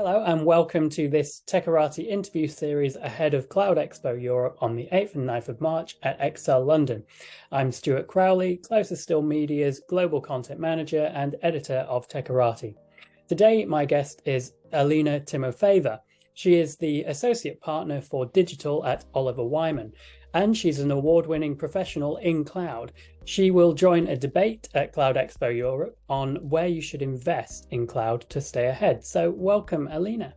Hello and welcome to this Techerati interview series ahead of Cloud Expo Europe on the 8th and 9th of March at Expo London. I'm Stuart Crowley, Closer Still Media's Global Content Manager and Editor of Techerati. Today, my guest is Alina Timofeeva. She is the Associate Partner for Digital at Oliver Wyman, and she's an award-winning professional in cloud. She will join a debate at Cloud Expo Europe on where you should invest in cloud to stay ahead. So welcome, Alina.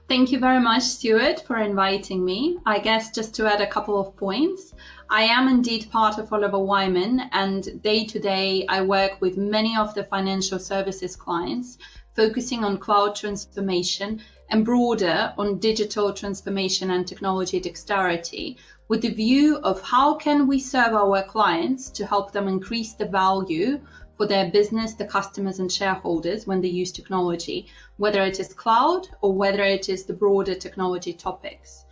Thank you very much, Stuart, for inviting me. I guess just to add a couple of points, I am indeed part of Oliver Wyman, and day to day I work with many of the financial services clients, focusing on cloud transformation and broader on digital transformation and technology dexterity, with the view of how can we serve our clients to help them increase the value for their business, the customers and shareholders when they use technology, whether it is cloud or whether it is the broader technology topics.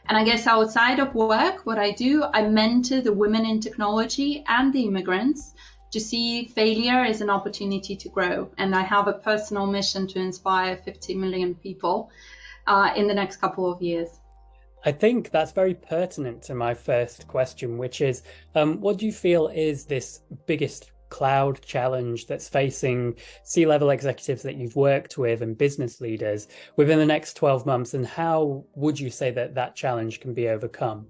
And I guess outside of work, what I do, I mentor the women in technology and the immigrants to see failure as an opportunity to grow. And I have a personal mission to inspire 50 million people in the next couple of years. I think that's very pertinent to my first question, which is, what do you feel is this biggest cloud challenge that's facing C-level executives that you've worked with and business leaders within the next 12 months, and how would you say that that challenge can be overcome?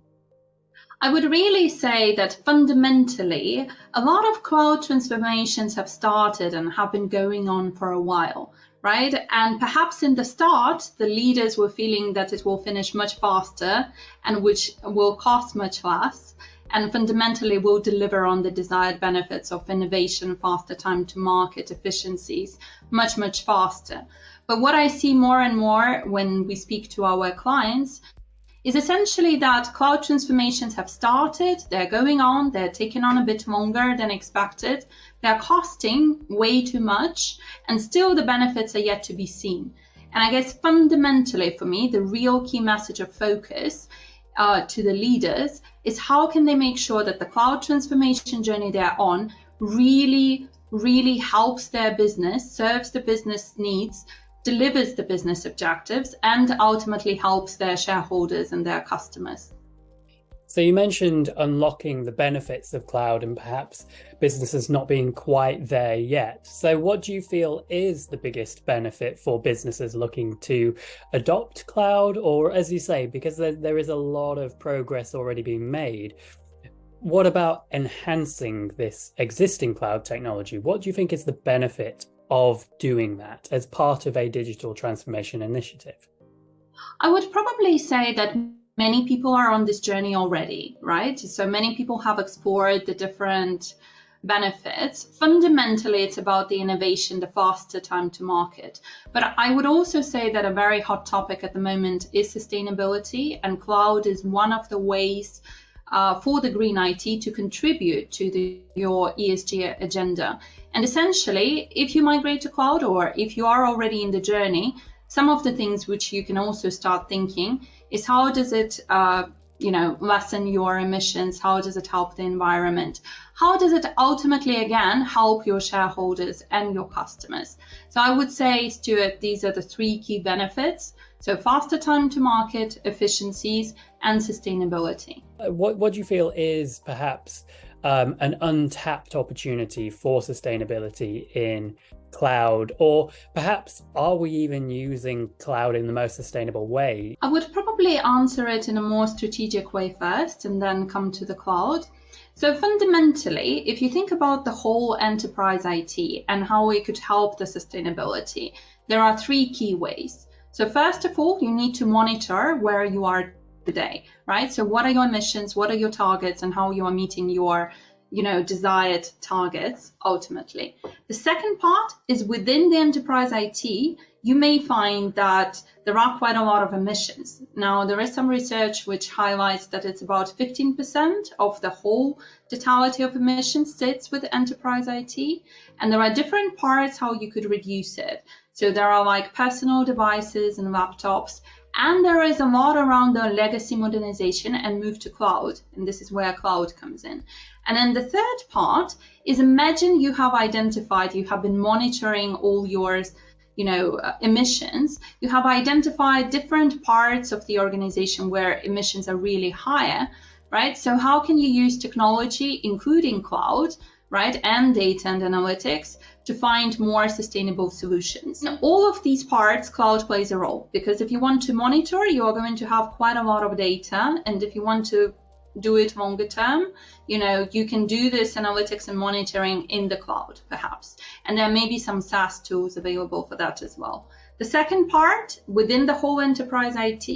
I would really say that fundamentally, a lot of cloud transformations have started and have been going on for a while, right? And perhaps in the start, the leaders were feeling that it will finish much faster and which will cost much less, and fundamentally will deliver on the desired benefits of innovation, faster time to market, efficiencies, much faster. But what I see more and more when we speak to our clients is essentially that cloud transformations have started, they're going on, they're taking on a bit longer than expected, they're costing way too much, and still the benefits are yet to be seen. And I guess fundamentally for me, the real key message of focus to the leaders is how can they make sure that the cloud transformation journey they're on really helps their business, serves the business needs, delivers the business objectives, and ultimately helps their shareholders and their customers. So you mentioned unlocking the benefits of cloud and perhaps businesses not being quite there yet. So what do you feel is the biggest benefit for businesses looking to adopt cloud? Or, as you say, because there is a lot of progress already being made, what about enhancing this existing cloud technology? What do you think is the benefit of doing that as part of a digital transformation initiative? I would probably say that many people are on this journey already, right? So many people have explored the different benefits. Fundamentally, it's about the innovation, the faster time to market. But I would also say that a very hot topic at the moment is sustainability, and cloud is one of the ways for the green IT to contribute to your ESG agenda. And essentially, if you migrate to cloud or if you are already in the journey, some of the things which you can also start thinking is how does it lessen your emissions? How does it help the environment? How does it ultimately, again, help your shareholders and your customers? So I would say, Stuart, these are the three key benefits. So faster time to market, efficiencies, and sustainability. What do you feel is perhaps an untapped opportunity for sustainability in cloud? Or perhaps are we even using cloud in the most sustainable way? I would probably answer it in a more strategic way first and then come to the cloud. So fundamentally, if you think about the whole enterprise IT and how it could help the sustainability, there are three key ways. So first of all, you need to monitor where you are today, right? So what are your emissions, what are your targets, and how you are meeting your desired targets ultimately. The second part is within the enterprise IT, you may find that there are quite a lot of emissions. Now, there is some research which highlights that it's about 15% of the whole totality of emissions sits with enterprise IT, and there are different parts how you could reduce it. So there are like personal devices and laptops, and there is a lot around the legacy modernization and move to cloud, and this is where cloud comes in. And then the third part is, imagine you have identified, you have been monitoring all your emissions, you have identified different parts of the organization where emissions are really higher, right? So how can you use technology, including cloud, right, and data and analytics, to find more sustainable solutions? In all of these parts, cloud plays a role, because if you want to monitor, you are going to have quite a lot of data, and if you want to do it longer term, you can do this analytics and monitoring in the cloud, perhaps. And there may be some SaaS tools available for that as well. The second part, within the whole enterprise IT,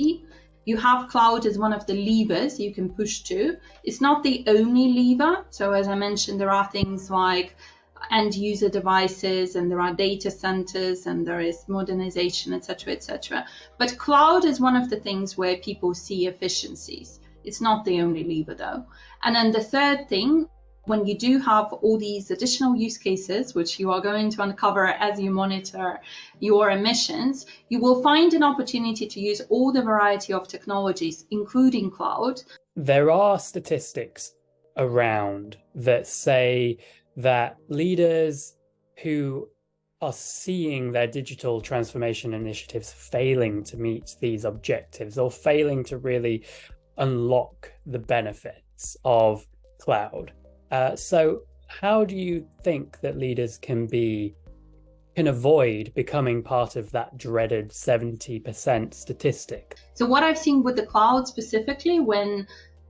you have cloud as one of the levers you can push to. It's not the only lever. So as I mentioned, there are things like end user devices, and there are data centers, and there is modernization, etc., etc. But cloud is one of the things where people see efficiencies. It's not the only lever though. And then the third thing, when you do have all these additional use cases, which you are going to uncover as you monitor your emissions, you will find an opportunity to use all the variety of technologies, including cloud. There are statistics around that say that leaders who are seeing their digital transformation initiatives failing to meet these objectives, or failing to really unlock the benefits of cloud. So how do you think that leaders can avoid becoming part of that dreaded 70% statistic? So what I've seen with the cloud specifically, when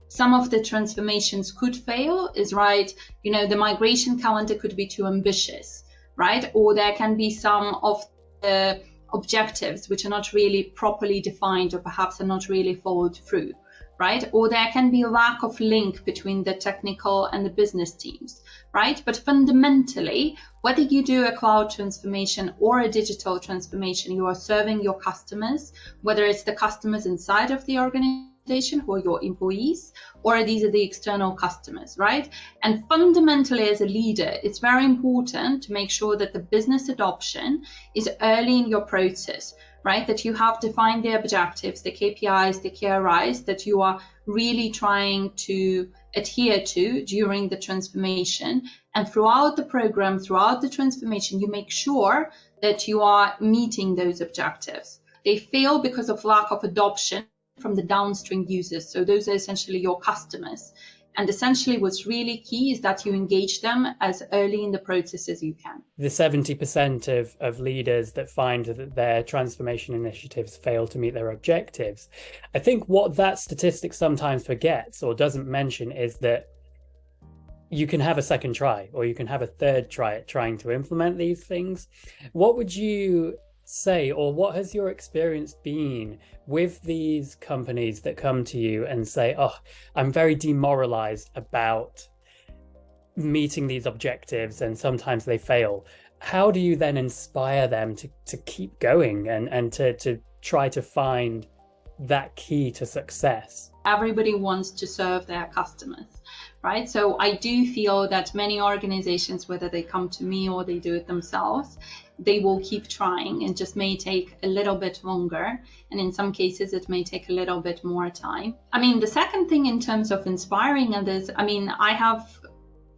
some of the transformations could fail, is right, the migration calendar could be too ambitious, right? Or there can be some of the objectives which are not really properly defined, or perhaps are not really followed through. Right? Or there can be a lack of link between the technical and the business teams, right? But fundamentally, whether you do a cloud transformation or a digital transformation, you are serving your customers, whether it's the customers inside of the organization who are your employees, or these are the external customers, right? And fundamentally, as a leader, it's very important to make sure that the business adoption is early in your process, right? That you have defined the objectives, the KPIs, the KRIs that you are really trying to adhere to during the transformation. And throughout the program, throughout the transformation, you make sure that you are meeting those objectives. They fail because of lack of adoption from the downstream users. So those are essentially your customers. And essentially what's really key is that you engage them as early in the process as you can. The 70% of leaders that find that their transformation initiatives fail to meet their objectives, I think what that statistic sometimes forgets or doesn't mention is that you can have a second try, or you can have a third try at trying to implement these things. What would you say, or what has your experience been with these companies that come to you and say, oh, I'm very demoralized about meeting these objectives and sometimes they fail? How do you then inspire them to keep going and to try to find that key to success? Everybody wants to serve their customers, right? So I do feel that many organizations, whether they come to me or they do it themselves, they will keep trying. It just may take a little bit longer. And in some cases, it may take a little bit more time. I mean, the second thing in terms of inspiring others, I mean, I have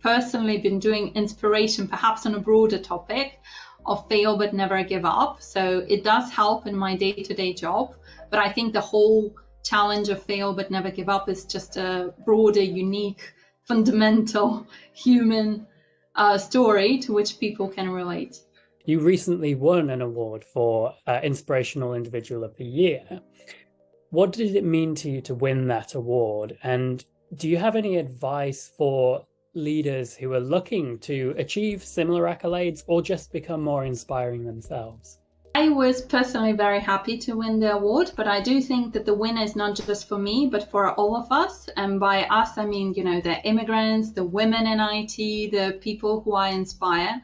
personally been doing inspiration, perhaps on a broader topic of fail but never give up. So it does help in my day-to-day job. But I think the whole challenge of fail but never give up is just a broader, unique, fundamental human story to which people can relate. You recently won an award for Inspirational Individual of the Year. What did it mean to you to win that award? And do you have any advice for leaders who are looking to achieve similar accolades or just become more inspiring themselves? I was personally very happy to win the award, but I do think that the win is not just for me, but for all of us. And by us, I mean, the immigrants, the women in IT, the people who I inspire.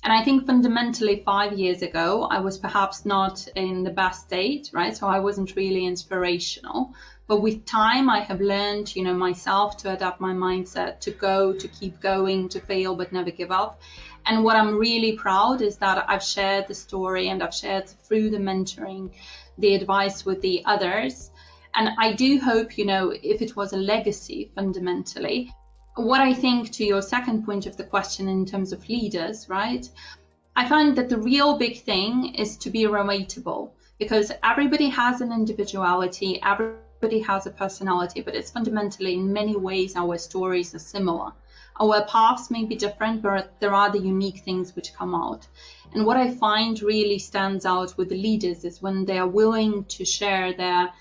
And I think fundamentally 5 years ago, I was perhaps not in the best state, right? So I wasn't really inspirational. But with time, I have learned, myself to adapt my mindset, to keep going, to fail, but never give up. And what I'm really proud is that I've shared the story and I've shared through the mentoring, the advice with the others. And I do hope, if it was a legacy fundamentally, what I think to your second point of the question in terms of leaders, right? I find that the real big thing is to be relatable, because everybody has an individuality, everybody has a personality, but it's fundamentally in many ways our stories are similar. Our paths may be different, but there are the unique things which come out. And what I find really stands out with the leaders is when they are willing to share their,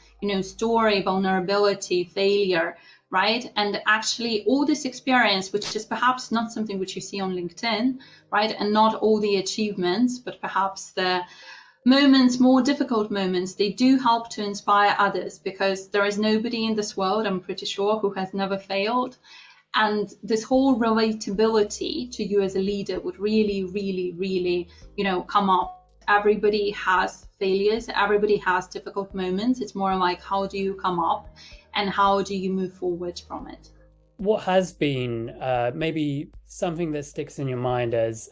story, vulnerability, failure, right? And actually all this experience, which is perhaps not something which you see on LinkedIn, right? And not all the achievements, but perhaps the moments, more difficult moments, they do help to inspire others, because there is nobody in this world, I'm pretty sure, who has never failed. And this whole relatability to you as a leader would really, really, really, come up. Everybody has failures, everybody has difficult moments. It's more like, how do you come up and how do you move forward from it? What has been maybe something that sticks in your mind as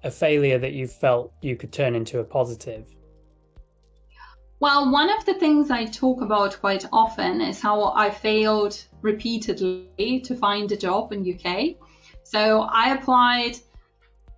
a failure that you felt you could turn into a positive? Well, one of the things I talk about quite often is how I failed repeatedly to find a job in UK. So I applied,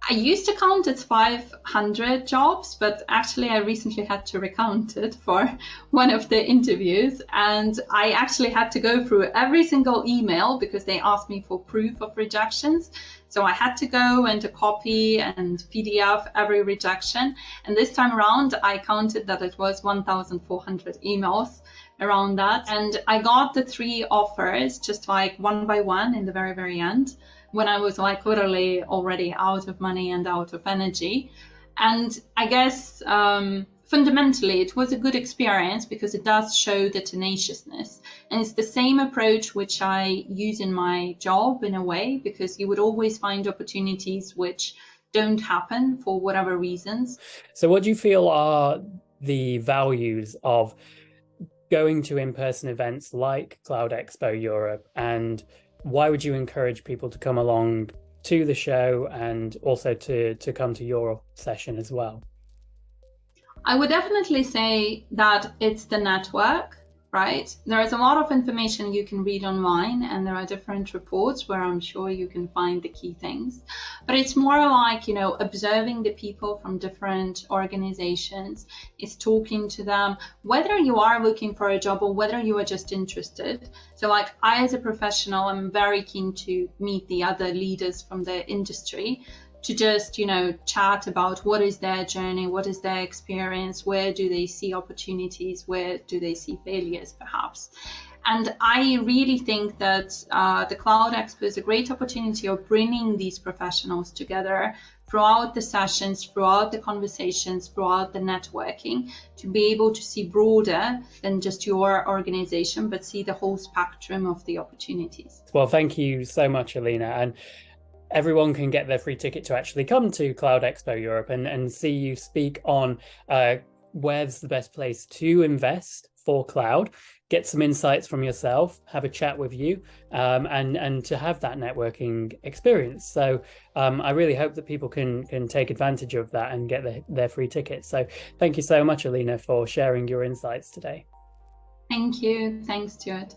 I used to count it's 500 jobs, but actually I recently had to recount it for one of the interviews. And I actually had to go through every single email because they asked me for proof of rejections. So I had to go and to copy and PDF every rejection. And this time around, I counted that it was 1,400 emails around that. And I got the 3 offers just like one by one in the very, very end, when I was like literally already out of money and out of energy. And I guess fundamentally it was a good experience because it does show the tenaciousness. And it's the same approach which I use in my job in a way, because you would always find opportunities which don't happen for whatever reasons. So what do you feel are the values of going to in-person events like Cloud Expo Europe, and why would you encourage people to come along to the show and also to come to your session as well? I would definitely say that it's the network, right? There is a lot of information you can read online, and there are different reports where I'm sure you can find the key things. But it's more like, observing the people from different organizations, is talking to them, whether you are looking for a job or whether you are just interested. So like I, as a professional, I'm very keen to meet the other leaders from the industry, to just, chat about what is their journey, what is their experience, where do they see opportunities, where do they see failures perhaps. And I really think that the Cloud Expo is a great opportunity of bringing these professionals together throughout the sessions, throughout the conversations, throughout the networking, to be able to see broader than just your organization, but see the whole spectrum of the opportunities. Well, thank you so much, Alina. And everyone can get their free ticket to actually come to Cloud Expo Europe and see you speak on where's the best place to invest for cloud, get some insights from yourself, have a chat with you, and to have that networking experience. So I really hope that people can take advantage of that and get their free tickets. So thank you so much, Alina, for sharing your insights today. Thank you. Thanks, Stuart.